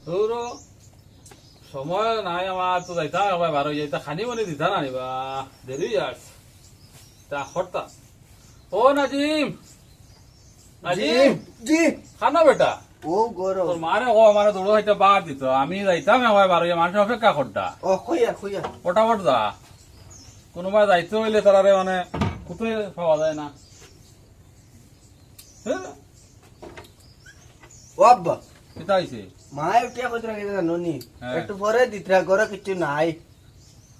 তোর সময় নাই আমার তো যাইতা একবার বার হয়ে যাইতা খানি মনে দিতা না নিবা দেরি আর তা হরতা ও নাজিম নাজিম জি খানা বেটা ও গরম তোর মারে ও আমার দৌড় হইতে বাদ দিত আমি যাইতাম একবার বার হয়ে মানুষ অপেক্ষা করতা ও কইয়া কইয়া ফটাফট যা কোনোবাই যাইতে হইলে তারারে মানে কোথায় পাওয়া যায় না ও আব্বা কিতা হইছে মায়ে উঠিয়া কইতরা কি জানোনি হ্যাঁ। একটু পরে দিতরা ঘরে কিছু নাই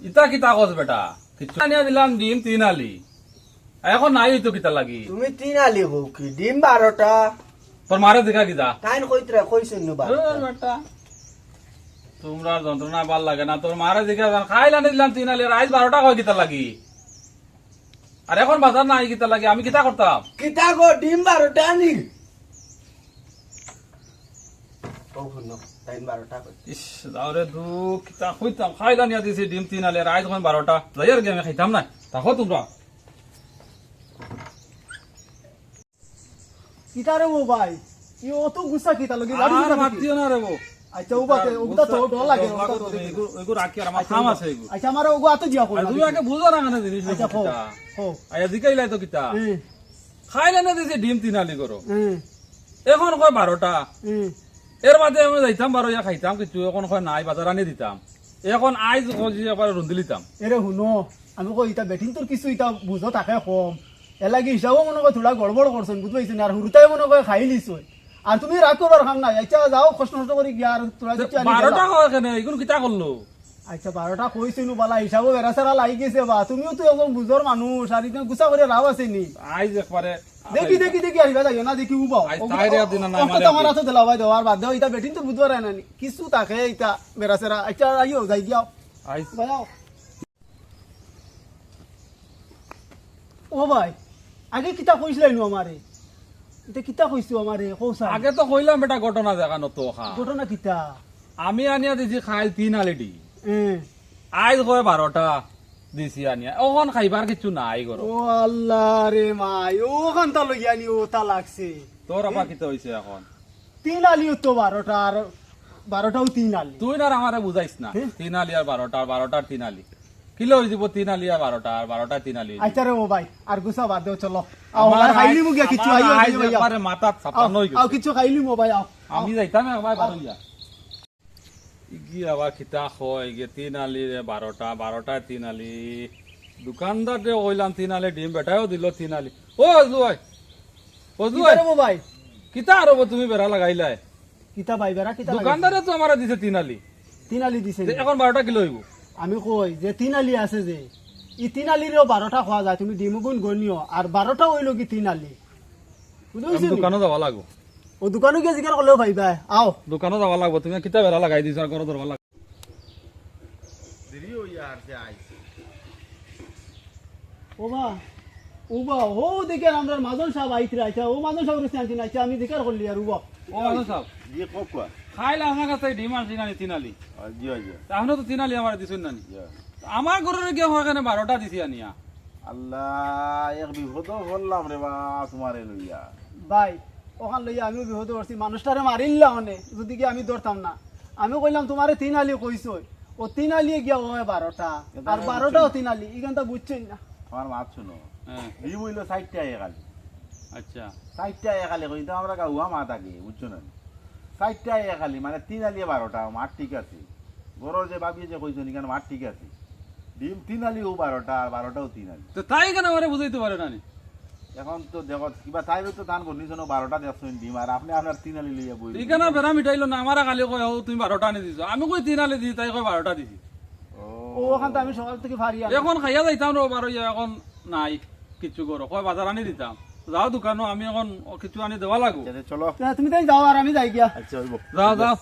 ইতা কিতা কস বেটা কিছু আনিয়া দিলাম ডিম 3 আলি এখন নাই হইতো কিতা লাগি তুমি 3 আলি হো কি ডিম 12টা তোর মারে দেখা কিতা কাইন কইতরা কইছেন নো বেটা তোমরা যন্ত্রণা ভাল লাগে না তোর মারে দেখা খাইলা দিলাম 3 আলি রাইস 12টা কয় কিতা লাগি আর এখন বাজার নাই কিতা লাগি আমি কিতা করতাম কিতা গো ডিম 12টা আনি ও শুনো টাইম 12টা কই ইস দাওরে দুঃখ কিতা কইতাম খাইলা নিয়া দিছি ডিম 3 আলি রাইস এখন 12টা যাইয়ার কি আমি খাইতাম না তাকো তোমরা কিতারে ও ভাই ই অত গুসা কিতা লাগি আর মাতিও না রে বো আচ্ছা ও বাতে ওটা তো ডর লাগে ওটা তো এগু রাখি আর আমার খাম আছে এগু আচ্ছা আমার ওগো আতে দিয়া কই আর তুমি আগে বুঝো না কেন জিনিস আচ্ছা হো হো আয়া দিকাইলাই তো কিতা খাইলা না দিছি ডিম 3 আলি করো হুম এখন কয় 12টা হুম এর বাদে আমি যাইতাম বারো ইয়া খাইতাম কিছু এখন কয় নাই বাজার আনি দিতাম এখন আইজ কজি একবার রুন্দি লিতাম এরে হুনো আমি কই ইতা বেটিং তোর কিছু ইতা বুঝো থাকে কম এলাকি হিসাবও মনে কয় থোড়া গড়বড় করছেন বুঝবাইছেন আর হুরুতাই মনে কয় খাই লিছই আর তুমি রাগ করবার খাম নাই আচ্ছা যাও কষ্ট নষ্ট করি গিয়া আর তোরা যদি আনি 12টা হয় কেন এগুলো কিতা করলো আচ্ছা 12টা কইছিনু বালা হিসাবও বেরাসারা লাগি গেছে বা তুমিও তো একজন বুঝর মানুষ আর ইতা গুসা করে লাভ আছে নি আইজ একবারে দেখি দেখি দেখি আহিবা যাইও না দেখি উবাও আজ তাইরে দিন না ওকে তোমার হাতে দিলা ভাই দেওয়ার বাদ দাও ইতা বেটিং তো বুঝবার না নি কিছু থাকে ইতা বেরাসারা আচ্ছা আইও যাই গিয়া আইজ যাও ও ভাই আগে কিতা কইছিলেন আমারে এটা কিতা কইছো আমারে কৌসা আগে তো কইলাম বেটা ঘটনা দেখানো তো খা ঘটনা কিতা আমি আনিয়া দিছি খাইল 3 আলিডি হ্যাঁ আইজ কয় 12টা দিছি আনিয়া ওখন খাইবার কিছু নাই গরো ও আল্লাহ রে মাই ও খান্তা লইয়ানি ও তা লাগছে তোর আপা কিতা হইছে এখন 3 আলিও তো 12টা আর 12টাও 3 আলি তুই না আমারে বুঝাইছ না 3 আলি আর 12টা আর 12টার 3 আলি কিলো হই দিব 3 আলি আর 12টা আর 12টা 3 আলি আচ্ছা রে ও ভাই আর গুসা বাদ দেও চলো আও খাইলি মুগিয়া কিছু আইও আইজ একবারে মাথা ছাপানো হই আও কিছু খাইলি মো ভাই আও আমি যাইতাম একবার বারইয়া ইগি আবার খিতা হয় ইগে 3 আলি রে 12টা 12টা 3 আলি দোকানদার রে কইলাম 3 আলি ডিম বেটাও দিল 3 আলি ও জুয়াই ও জুয়াই কিতা রে মো ভাই কিতা আরব তুমি বেড়া লাগাইলাই কিতা ভাই বেরা কিতা দোকানদারে তো আমারে দিছে 3 আলি 3 আলি দিছে যে এখন 12টা কিলো হইব আমি কই যে 3 আলি আছে যে ই 3 আলিরও 12টা খাওয়া যায় তুমি ডিম গুণ গনিও আর 12টা হইল কি 3 আলি আমি বুঝছো দোকানে যাওয়া লাগবো ও দোকানে গিয়ে জিজ্ঞাসা করলেও ভাইবা আও দোকানে যাওয়া লাগবো তুমি কিতা বেড়া লাগাই দিছ আর ঘর ধরবা লাগবো দেরি হইয়া আর যে আইছে ও বা ও দেখে আমরা মাজন সাহেব আইতে আইছা ও মাজন সাহেব রসে আনছি আইছা আমি জিজ্ঞাসা করলি আর উবা ও মানুষ সব দিয়ে কোকয়া খাইলা আমার কাছে ডিম আর 3 আলি 3 আলি জি জি তাহলে তো 3 আলি আমার দিছুন না আমার ঘরের গিয়ে হয় কেন 12টা দিছি আনিয়া আল্লাহ এক বিপদ বললাম রে বা তোমারে লইয়া ভাই ওখান লইয়া আমিও বিহত করছি মানুষটারে মারিল্লা মানে যদি কি আমি ধরতাম না আমি কইলাম তোমারে 3 আলি কইছো ও 3 আলি গিয়া হয় 12টা আর 12টাও 3 আলি ইগানটা বুঝছই না আমার মাত শুনো হ্যাঁ ডিম হইল 60টা একালি আচ্ছা 60টা একালি কই তো আমরা গাওয়া মা থাকে বুঝছো না 60টা একালি মানে 3 আলি 12টা মাঠ ঠিক আছে গরর যে ভাবি যে কইছো নিকান মাঠ ঠিক আছে ডিম 3 আলি ও 12টা আর 12টাও 3 আলি তো তাই কেন আমারে বুঝাইতে পারে না নি? এখন তো দেখো কিবা তাইবে তো দান করনি জন্য 12টা দেখছেন ডিম আর আপনি আপনার 3 আলি লইয়া বই এই কেন বেড়া মিটাইলো না আমার কালি কয় ও তুমি 12টা আনি দিছো আমি কই 3 আলি দিই তাই কয় 12টা দিছি ও ওখান তো আমি সকাল থেকে ফারিয়া এখন খাইয়া যাইতাম রে বারো এখন নাই কিছু করো কয় বাজার আনি দিতাম যাও দোকানো আমি এখন কিছু আনি দেওয়া লাগবো চলো তুমি তাই যাও আর আমি যাই গিয়া আচ্ছা হইব যাও যাও